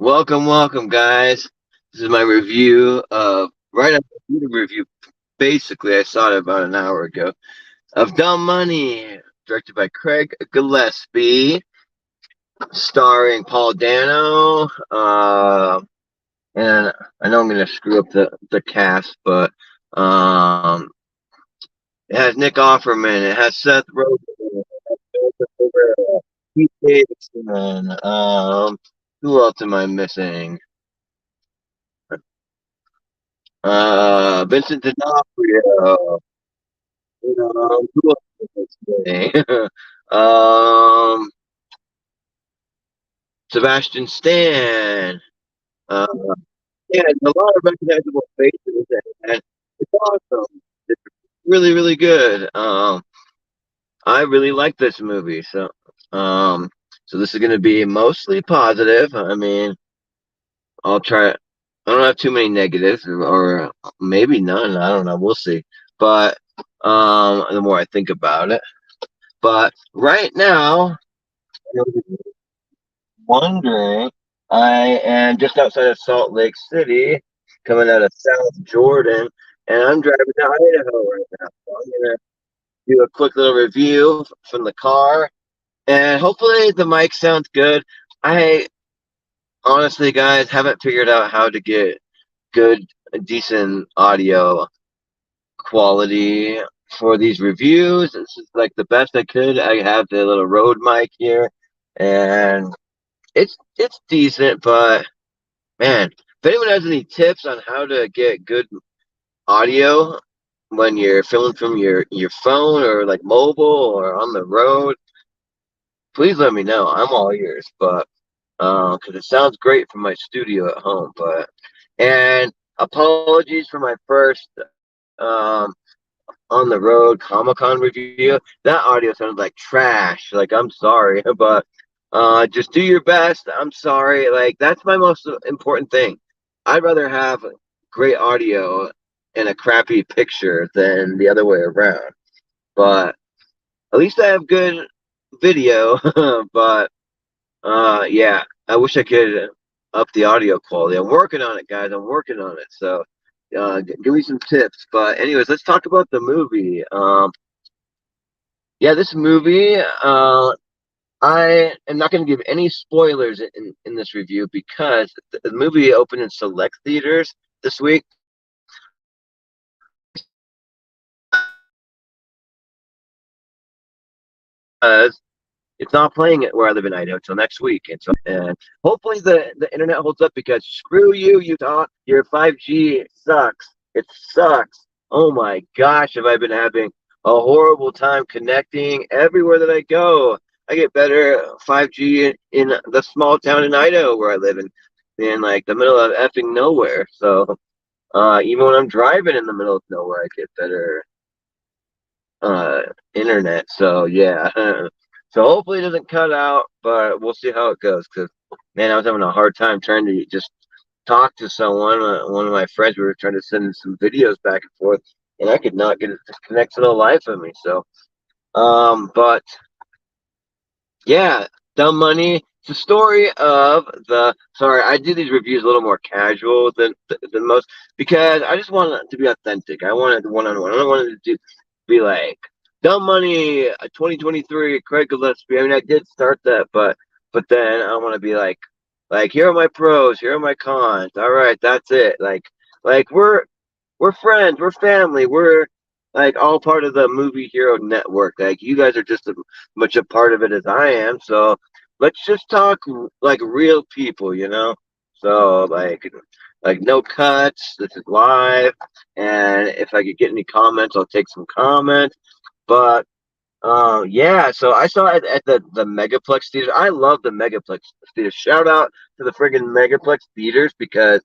Welcome, guys. This is my review of right after the review. Basically, I saw it about an hour ago of Dumb Money, directed by Craig Gillespie, starring Paul Dano. And I know I'm gonna screw up the cast, but um, it has Nick Offerman, it has Seth Rogen, Pete Davidson. Who else am I missing? Vincent D'Onofrio. Who else was I saying? um, Sebastian Stan. Uh, yeah, a lot of recognizable faces, and it's awesome. It's really good. I really like this movie, um, so this is going to be mostly positive. I mean, I'll try. I don't have too many negatives, or maybe none. I don't know. We'll see. But the more I think about it, but right now, wondering, I am just outside of Salt Lake City, coming out of South Jordan, and I'm driving to Idaho right now. So I'm gonna do a quick little review from the car, and hopefully the mic sounds good. I honestly, guys, haven't figured out how to get good, decent audio quality for these reviews. This is like the best I could. I have the little Rode mic here, and it's decent, but man, if anyone has any tips on how to get good audio when you're filming from your phone or like mobile or on the road, please let me know. I'm all ears, but because it sounds great from my studio at home, but and apologies for my first um on the road Comic-Con review. That audio sounded like trash. Like I'm sorry, but just do your best. I'm sorry. Like that's my most important thing. I'd rather have great audio and a crappy picture than the other way around. But at least I have good video. But yeah, I wish I could up the audio quality. I'm working on it, guys. I'm working on it. So give me some tips. But anyways, let's talk about the movie. Yeah, this movie, I am not going to give any spoilers in this review because the movie opened in select theaters this week. It's not playing it where I live in Idaho until next week, and hopefully the internet holds up because screw you, Utah. Your 5G sucks. It sucks. Oh my gosh, have I been having a horrible time connecting everywhere that I go. I get better 5G in the small town in Idaho where I live in like the middle of effing nowhere. So even when I'm driving in the middle of nowhere, I get better uh internet. So yeah. So hopefully it doesn't cut out, but we'll see how it goes. Cause man, I was having a hard time trying to just talk to someone. One of my friends, we were trying to send some videos back and forth, and I could not get it to connect to the life of me. So, but yeah, Dumb Money. It's the story of the. Sorry, I do these reviews a little more casual than most because I just want it to be authentic. I wanted one on one. I don't want it to be like Dumb Money 2023 Craig Gillespie. I mean, I did start that, but then I want to be like here are my pros, here are my cons. All right, that's it. Like we're friends, we're family, we're like all part of the Movie Hero Network. Like you guys are just as much a part of it as I am. So let's just talk like real people, you know. So like no cuts. This is live, and if I could get any comments, I'll take some comments. But yeah, so I saw it at the Megaplex theater. I love the Megaplex theater. Shout out to the friggin' Megaplex theaters because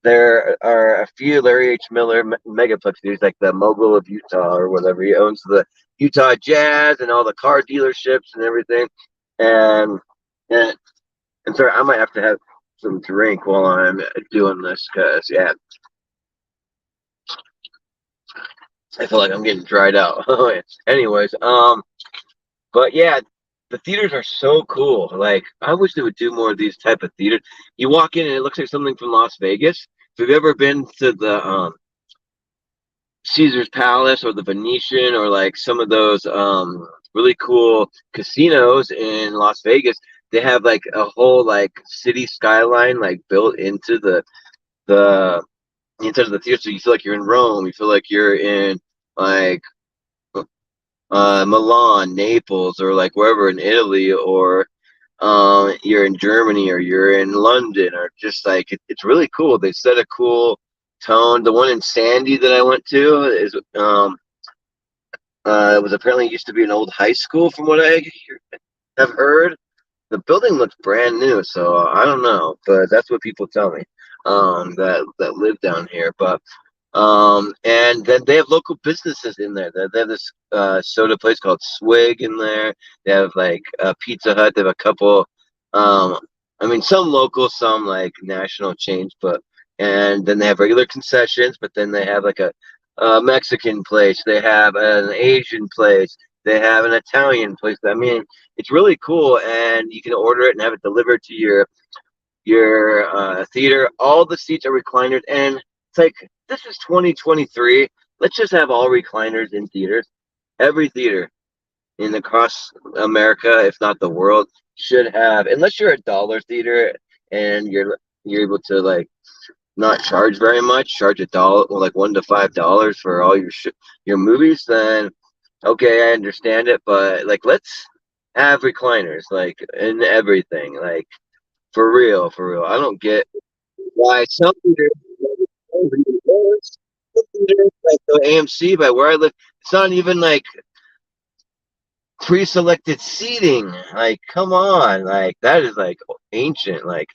there are a few Larry H. Miller megaplex theaters, like the Mogul of Utah or whatever. He owns the Utah Jazz and all the car dealerships and everything. And and, and sorry, I might have to have some drink while I'm doing this because yeah, I feel like I'm getting dried out. Anyways, but yeah, the theaters are so cool. Like, I wish they would do more of these type of theaters. You walk in and it looks like something from Las Vegas. If you've ever been to the Caesar's Palace or the Venetian or like some of those really cool casinos in Las Vegas, they have like a whole like city skyline like built into the inside of the theater. So you feel like you're in Rome. You feel like you're in like Milan, Naples, or like wherever in Italy, or you're in Germany, or you're in London, or just like it's really cool. They set a cool tone. The one in Sandy that I went to is it was apparently used to be an old high school, from what I have heard. The building looks brand new, so I don't know, but that's what people tell me that live down here. But and then they have local businesses in there. They have this soda place called Swig in there. They have like Pizza Hut. They have a couple. Um, I mean, some local, some like national chains, but and then they have regular concessions. But then they have like a Mexican place. They have an Asian place. They have an Italian place. I mean, it's really cool, and you can order it and have it delivered to your theater. All the seats are recliners, and it's like this is 2023. Let's just have all recliners in theaters. Every theater in across America, if not the world, should have. Unless you're a dollar theater and you're able to like not charge very much, charge a dollar, well, like $1 to $5 for all your movies, then okay, I understand it. But like, let's have recliners like in everything, like for real, for real. I don't get why some theaters like the AMC by where I live, it's not even like pre-selected seating. Like, come on, like that is like ancient. Like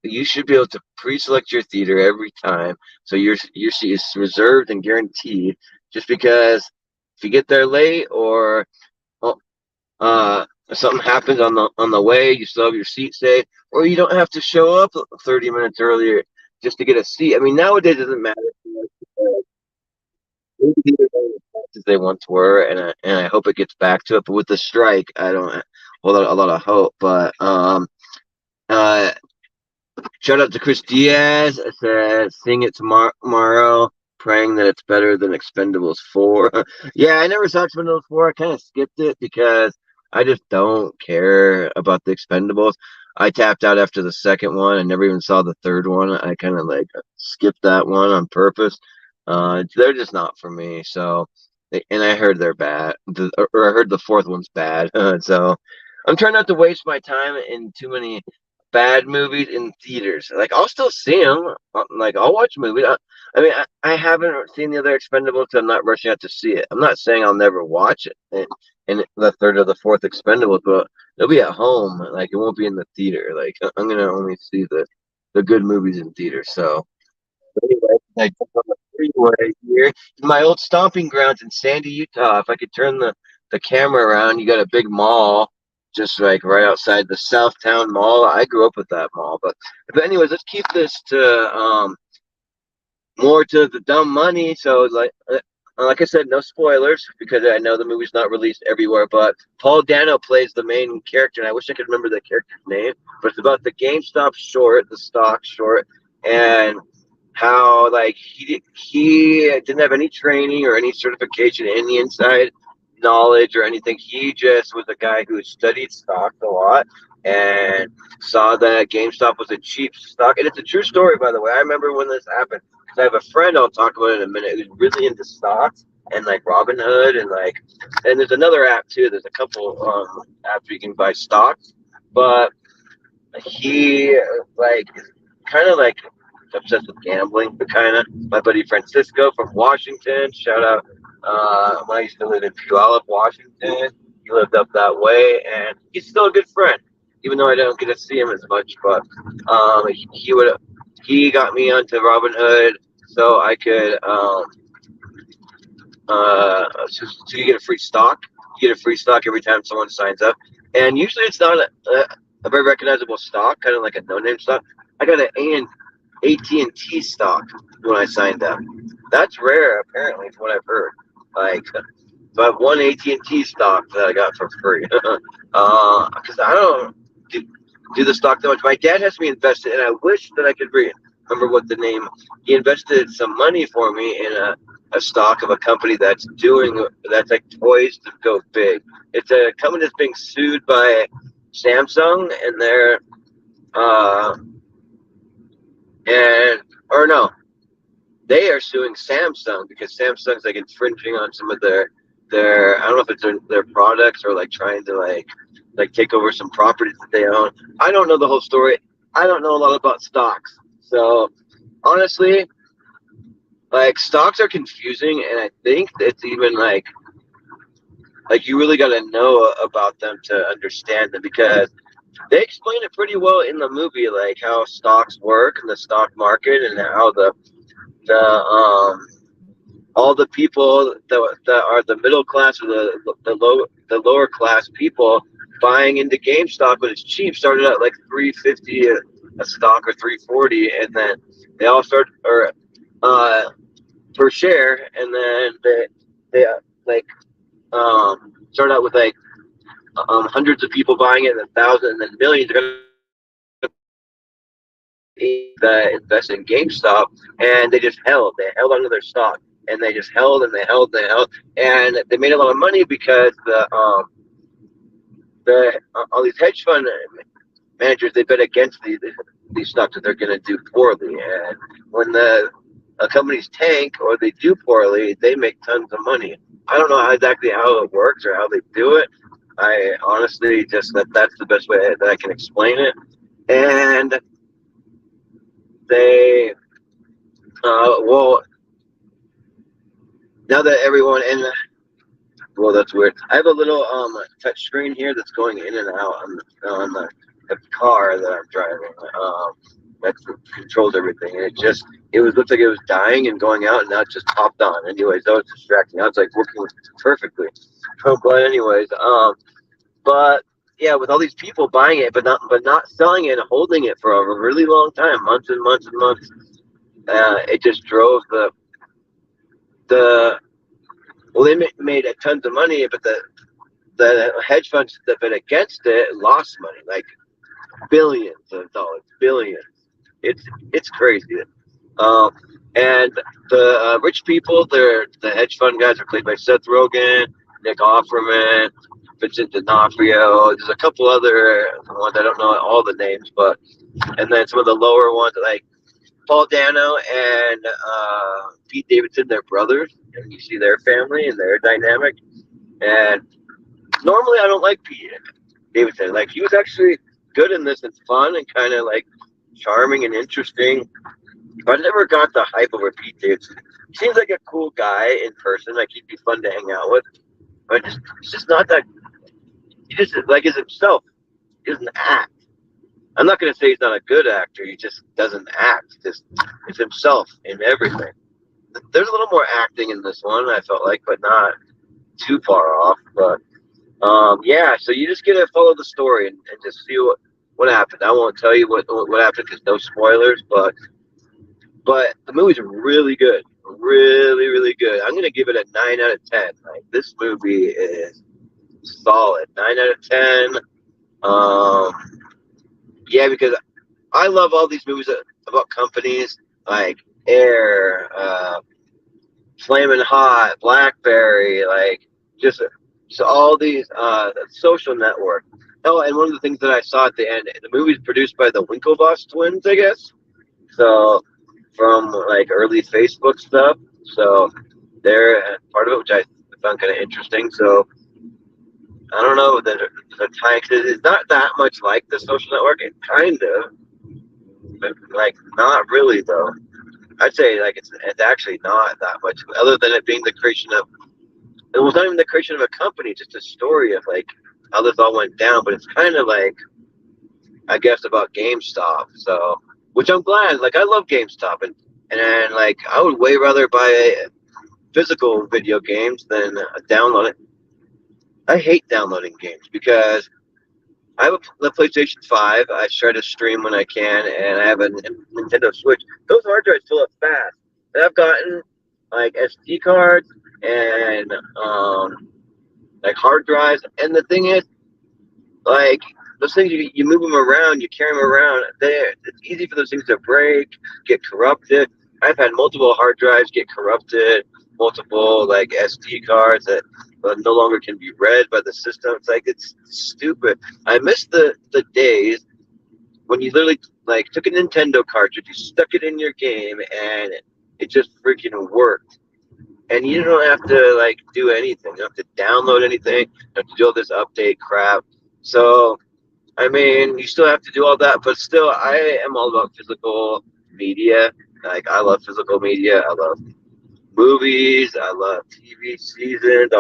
you should be able to pre-select your theater every time, so your seat is reserved and guaranteed. Just because if you get there late or oh, something happens on the way, you still have your seat saved, or you don't have to show up 30 minutes earlier just to get a seat. I mean, nowadays it doesn't matter as they once were, and I hope it gets back to it. But with the strike, I don't hold a lot of hope. But uh, shout out to Chris Diaz. It says, "Sing it tomorrow." Praying that it's better than Expendables 4. Yeah, I never saw Expendables 4. I kind of skipped it because I just don't care about the Expendables. I tapped out after the second one and never even saw the third one. I kind of like skipped that one on purpose. They're just not for me. So, and I heard they're bad, or I heard the fourth one's bad. So, I'm trying not to waste my time in too many bad movies in theaters. Like I'll still see them. Like I'll watch movies. I mean, I haven't seen the other Expendables. I'm not rushing out to see it. I'm not saying I'll never watch it in the third or the fourth Expendables, but it'll be at home. Like it won't be in the theater. Like I'm gonna only see the good movies in theaters. So anyway, I jumped on the freeway here in my old stomping grounds in Sandy, Utah. If I could turn the camera around, you got a big mall just like right outside the Southtown Mall. I grew up with that mall. But anyways, let's keep this to more to the dumb money. So like I said, no spoilers because I know the movie's not released everywhere. But Paul Dano plays the main character, and I wish I could remember the character's name. But it's about the GameStop short, the stock short, and how like he didn't have any training or any certification in the inside knowledge or anything. He just was a guy who studied stocks a lot and saw that GameStop was a cheap stock. And it's a true story, by the way. I remember when this happened because I have a friend I'll talk about in a minute who's really into stocks and like Robinhood and there's another app too. There's a couple apps where you can buy stocks, but he like kind of like obsessed with gambling, but kind of. My buddy Francisco from Washington, shout out. When I used to live in Puyallup, Washington, he lived up that way, and he's still a good friend, even though I don't get to see him as much. But he got me onto Robinhood, so I could so you get a free stock. You get a free stock every time someone signs up, and usually it's not a very recognizable stock, kind of like a no-name stock. I got an AT&T stock when I signed up. That's rare, apparently, from what I've heard. Like, So I have one AT&T stock that I got for free. Because I don't do the stock that much. My dad has me invested, and I wish that I could remember what the name. He invested some money for me in a stock of a company that's like poised to go big. It's a company that's being sued by Samsung, and they're and or no, they are suing Samsung because Samsung's like infringing on some of their I don't know if it's their products or like trying to like take over some properties that they own. I don't know the whole story. I don't know a lot about stocks. So honestly, like stocks are confusing, and I think it's even like you really got to know about them to understand them, because they explain it pretty well in the movie, like how stocks work and the stock market, and how the all the people that are the middle class or the lower class people buying into GameStop when it's cheap started at like 350 a stock or 340, and then they all start or per share, and then they like start out with like hundreds of people buying it, and 1,000, and then millions are gonna that invest in GameStop, and they held onto their stock, and they just held and they held and they held, and they made a lot of money because the all these hedge fund managers, they bet against these stocks that they're going to do poorly, and when the companies tank or they do poorly, they make tons of money. I don't know exactly how it works or how they do it. I honestly just that's the best way that I can explain it. And they well, now that everyone in well, that's weird. I have a little touch screen here that's going in and out on the car that I'm driving. That controls everything, and it was looked like it was dying and going out, and now it just popped on. Anyways, that was distracting. I was like working perfectly. But anyways, but yeah, with all these people buying it, but not selling it and holding it for a really long time, months and months and months, it just drove the well, they made a tons of money, but the hedge funds that bet against it lost money, like billions of dollars, billions. It's crazy. Um, and the rich people, the hedge fund guys are played by Seth Rogen, Nick Offerman, Vincent D'Onofrio. There's a couple other ones, I don't know all the names, but and then some of the lower ones like Paul Dano and Pete Davidson, they're brothers, and you see their family and their dynamic. And normally I don't like Pete Davidson. Like he was actually good in this and fun and kind of like charming and interesting. But I never got the hype over Pete Davidson. He seems like a cool guy in person. Like he'd be fun to hang out with. But he's just not that. He just like is himself. He doesn't act. I'm not gonna say he's not a good actor. He just doesn't act. Just it's himself in everything. There's a little more acting in this one, I felt like, but not too far off. But yeah, so you just gotta follow the story and just see what happened. I won't tell you what happened because no spoilers. But the movie's really good, really really good. I'm gonna give it a 9 out of 10. Like this movie is solid, 9 out of 10. Yeah, because I love all these movies about companies like Air, Flamin' Hot, BlackBerry, like just so all these Social Network. Oh, and one of the things that I saw at the end, the movie's produced by the Winklevoss twins, I guess. So from like early Facebook stuff. So they're part of it, which I found kind of interesting. So I don't know the time, cause it's not that much like the Social Network. It kind of, but like not really though. I'd say like it's actually not that much, other than it being the creation of. It was not even the creation of a company, just a story of like how this all went down. But it's kind of like I guess about GameStop. So, which I'm glad. Like I love GameStop, and like I would way rather buy physical video games than download it. I hate downloading games because I have the PlayStation 5. I try to stream when I can, and I have a Nintendo Switch. Those hard drives fill up fast. And I've gotten like SD cards and like hard drives. And the thing is, like those things, you move them around, you carry them around. It's easy for those things to break, get corrupted. I've had multiple hard drives get corrupted, multiple like SD cards that no longer can be read by the system. It's like it's stupid. I miss the days when you literally like took a Nintendo cartridge, you stuck it in your game, and it just freaking worked. And you don't have to like do anything. You don't have to download anything. You don't have to do all this update crap. So I mean, you still have to do all that, but still, I am all about physical media. Like I love physical media. I love movies. I love TV seasons.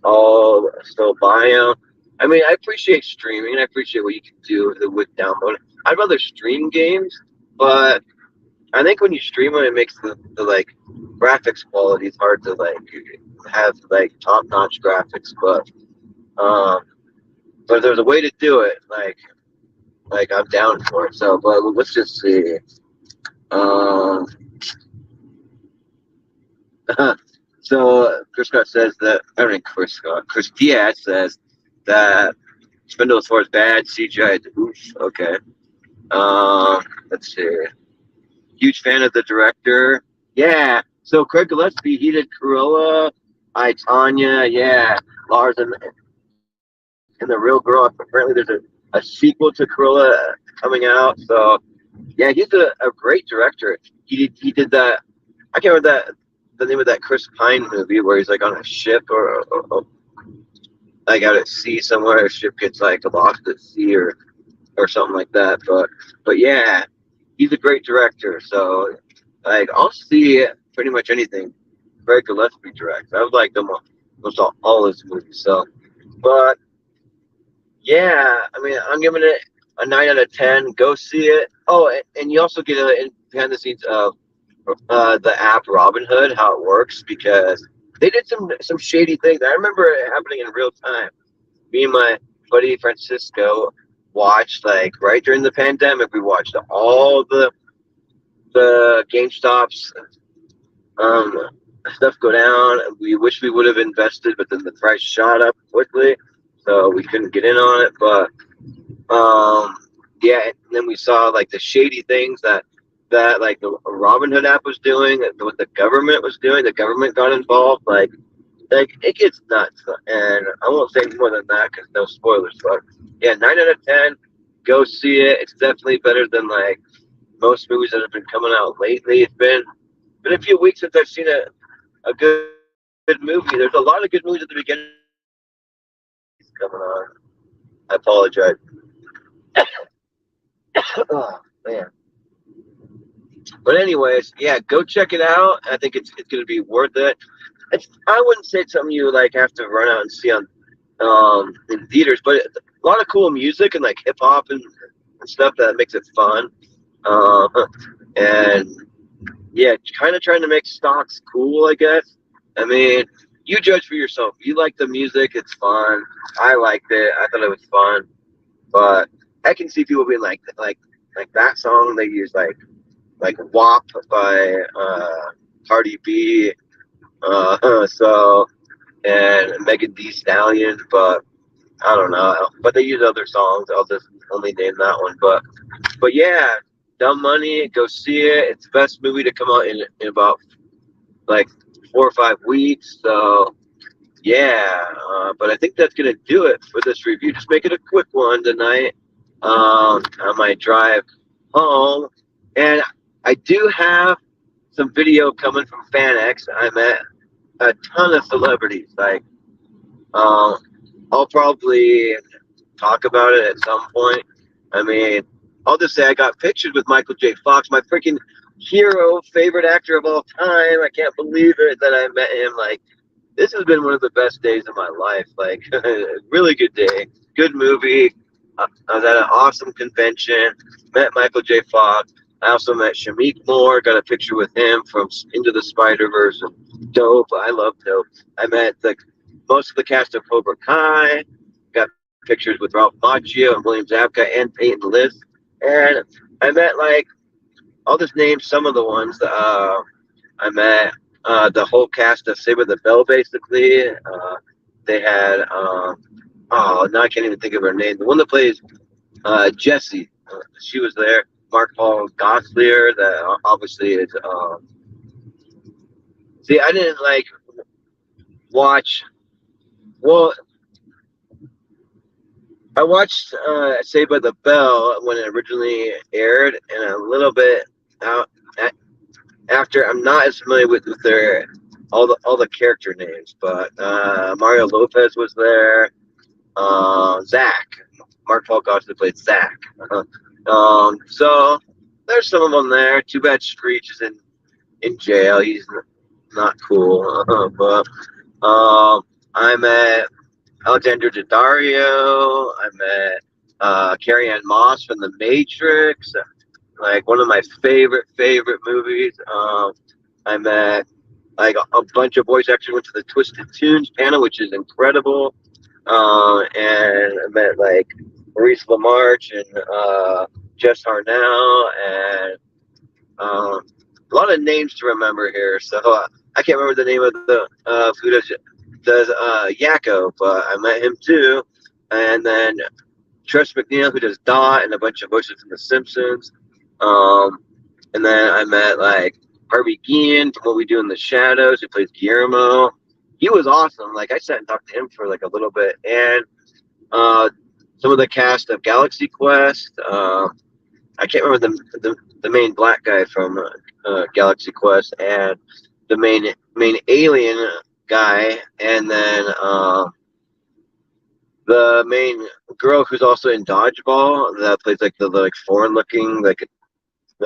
All still buy them. I mean, I appreciate streaming. I appreciate what you can do with downloading. I'd rather stream games, but I think when you stream them, it makes the like graphics quality. It's hard to like have like top notch graphics, um, but if there's a way to do it, like I'm down for it. So, but let's just see. Um, so Chris Scott says that. I mean, Chris Scott. Chris Diaz says that Spindle Four is bad. CGI. Oof. Okay. Let's see. Huge fan of the director. Yeah. So Craig Gillespie, he did Cruella, I, Tonya. Yeah. Lars and the Real Girl. Apparently, there's a sequel to Cruella coming out. So yeah, he's a great director. He did that. I can't remember the name of that Chris Pine movie where he's like on a ship or like out at sea somewhere. A ship gets like lost at sea or something like that. But yeah, he's a great director. So like I'll see pretty much anything Craig Gillespie directs. I would like them almost all his movies. So, but yeah, I mean I'm giving it a 9 out of 10. Go see it. Oh, and you also get behind the scenes of the app Robinhood, how it works, because they did some shady things. I remember it happening in real time. Me and my buddy Francisco watched like right during the pandemic. We watched all the GameStops stuff go down. We wish we would have invested, but then the price shot up quickly, so we couldn't get in on it. But yeah, and then we saw like the shady things that like the Robinhood app was doing, and what the government was doing. The government got involved. Like it gets nuts. And I won't say more than that because no spoilers. But yeah, 9 out of 10. Go see it. It's definitely better than like most movies that have been coming out lately. It's been a few weeks since I've seen a good movie. There's a lot of good movies at the beginning coming on. I apologize. Oh man. But anyways, yeah, go check it out. I think it's going to be worth it. I wouldn't say it's something you like have to run out and see on in theaters, but a lot of cool music and like hip hop and stuff that makes it fun. And yeah, kind of trying to make stocks cool, I guess. I mean, you judge for yourself. You like the music, it's fun. I liked it. I thought it was fun. But I can see people being like that song they use like WAP by Cardi B, so and Megan Thee Stallion, but I don't know. But they use other songs. I'll just only name that one. But yeah, Dumb Money, go see it. It's the best movie to come out in about like 4 or 5 weeks. So yeah, but I think that's gonna do it for this review. Just make it a quick one tonight. On my drive home, and I do have some video coming from FanX. I met a ton of celebrities. Like, I'll probably talk about it at some point. I mean, I'll just say I got pictures with Michael J. Fox, my freaking hero, favorite actor of all time. I can't believe it that I met him. Like, this has been one of the best days of my life. Like, really good day, good movie. I was at an awesome convention. Met Michael J. Fox. I also met Shamik Moore. Got a picture with him from Into the Spider-Verse. Dope. I love Dope. I met most of the cast of Cobra Kai. Got pictures with Ralph Macchio and William Zabka and Peyton List. And I met I'll just name some of the ones that I met. the whole cast of Saved by the Bell, basically. They had, oh, now I can't even think of her name. The one that plays Jessie, she was there. Mark Paul Gosselaar, that obviously is. See, I didn't like watch. Well, I watched Saved by the Bell when it originally aired, and a little bit out after. I'm not as familiar with their all the character names, but Mario Lopez was there. Zach, Mark Paul Gosselaar played Zach. So there's some of them there. Too bad Screech is in jail. He's not cool. But I met Alexander Daddario. I met Carrie Ann Moss from The Matrix, like one of my favorite movies. I met like a bunch of voice actors. Went to the Twisted Tunes panel, which is incredible. And I met like Maurice LaMarche and Jess Harnell and a lot of names to remember here. So I can't remember the name of the who does Yakko, but I met him too. And then Tress MacNeille, who does Dot and a bunch of voices from The Simpsons. And then I met like Harvey Guillen from What We Do in the Shadows, who plays Guillermo. He was awesome. Like I sat and talked to him for like a little bit, and some of the cast of Galaxy Quest. I can't remember the main black guy from Galaxy Quest, and the main alien guy, and then the main girl who's also in Dodgeball that plays like the like foreign looking like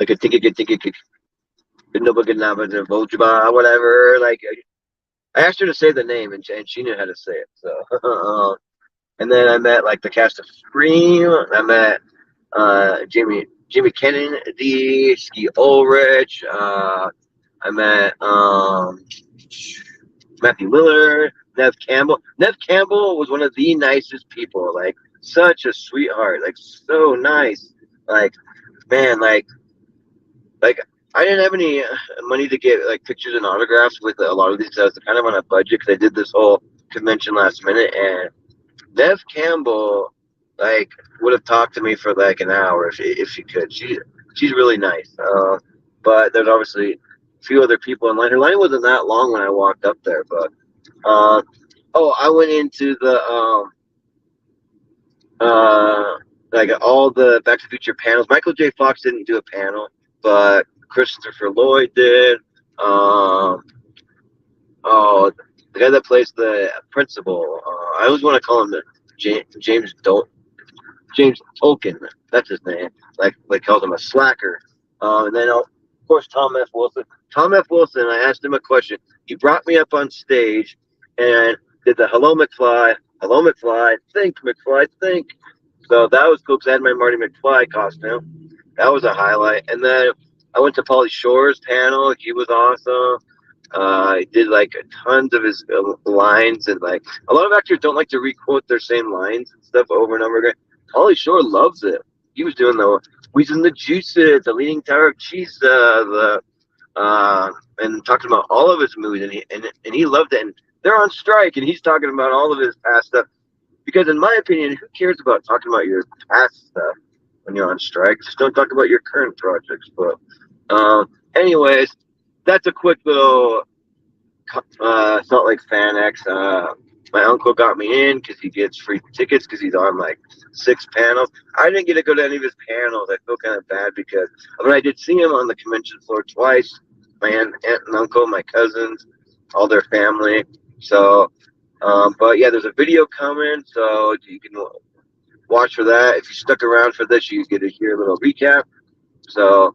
a tinky whatever. Like I asked her to say the name, and she knew how to say it. So and then I met like the cast of Scream. I met Jamie Kennedy, Ski Ulrich. I met Matthew Lillard, Nev Campbell. Nev Campbell was one of the nicest people. Like such a sweetheart. Like so nice. Like man, like I didn't have any money to get like pictures and autographs with a lot of these. I was kind of on a budget because I did this whole convention last minute, and Nev Campbell like would have talked to me for like an hour if she could. She's really nice. But there's obviously a few other people in line. Her line wasn't that long when I walked up there, but I went into the like all the Back to the Future panels. Michael J. Fox didn't do a panel, but Christopher Lloyd did. Oh, the guy that plays the principal. I always want to call him James Tolkien. That's his name. Like calls him a slacker. And then of course Tom F. Wilson. Tom F. Wilson. I asked him a question. He brought me up on stage and did the "Hello McFly, Hello McFly, Think McFly, Think." So that was cool because I had my Marty McFly costume. That was a highlight. And then I went to Pauly Shore's panel. He was awesome. He did like tons of his lines, and like a lot of actors don't like to requote their same lines and stuff over and over again. Pauly Shore loves it. He was doing the "We's in the Juices," the Leaning Tower of Cheesa, and talking about all of his movies, and he loved it. And they're on strike, and he's talking about all of his past stuff. Because in my opinion, who cares about talking about your past stuff when you're on strike? Just don't talk about your current projects. But anyways, that's a quick little Salt Lake Fan X. My uncle got me in because he gets free tickets because he's on like 6 panels. I didn't get to go to any of his panels. I feel kind of bad because I did see him on the convention floor twice. My aunt and uncle, my cousins, all their family. So, but yeah, there's a video coming, so you can watch for that. If you stuck around for this, you get to hear a little recap. So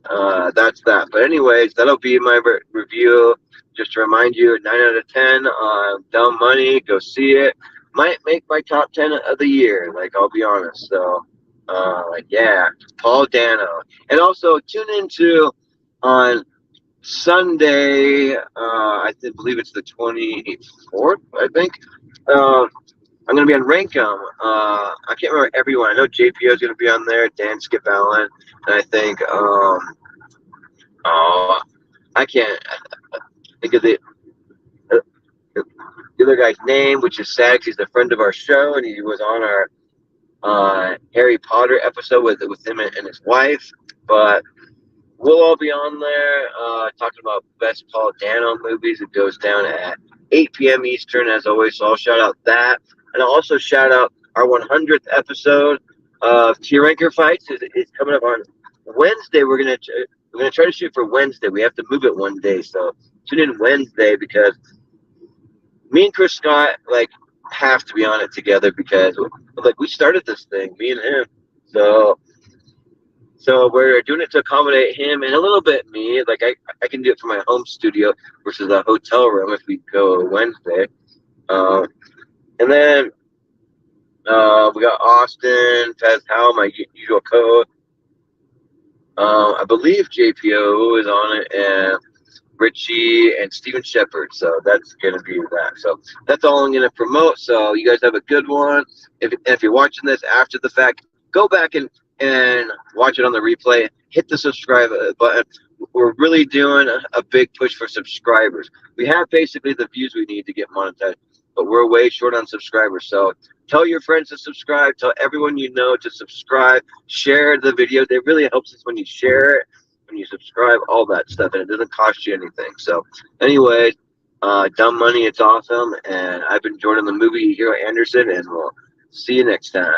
that's that. But anyways, that'll be my review. Just to remind you, 9 out of 10 on Dumb Money. Go see it. Might make my top 10 of the year. Like, I'll be honest. So, yeah, Paul Dano. And also tune into on Sunday. I believe it's the 24th. I think. I'm going to be on Rankum. I can't remember everyone. I know JPO is going to be on there. Dan Skip Allen. And I think, I can't. think of uh, the other guy's name, which is sad 'cause he's a friend of our show, and he was on our Harry Potter episode with him and his wife. But we'll all be on there talking about best Paul Dano movies. It goes down at 8 p.m. Eastern, as always. So I'll shout out that, and I'll also shout out our 100th episode of Tier Ranker Fights is coming up on Wednesday. We're gonna try to shoot for Wednesday. We have to move it one day, so tune in Wednesday because me and Chris Scott have to be on it together because we started this thing, me and him. So we're doing it to accommodate him and a little bit me. I can do it from my home studio versus a hotel room if we go Wednesday. And then we got Austin, Faz Howell, my usual co-host. I believe JPO is on it, and Richie and Steven Shepard. So that's gonna be that. So that's all I'm gonna promote. So you guys have a good one. If you're watching this after the fact, go back and watch it on the replay. Hit the subscribe button. We're really doing a big push for subscribers. We have basically the views we need to get monetized, but we're way short on subscribers. So tell your friends to subscribe. Tell everyone you know to subscribe. Share the videos. It really helps us when you share it, when you subscribe, all that stuff, and it doesn't cost you anything. So anyway, Dumb Money, it's awesome. And I've been Jordan the Movie Hero Anderson, and we'll see you next time.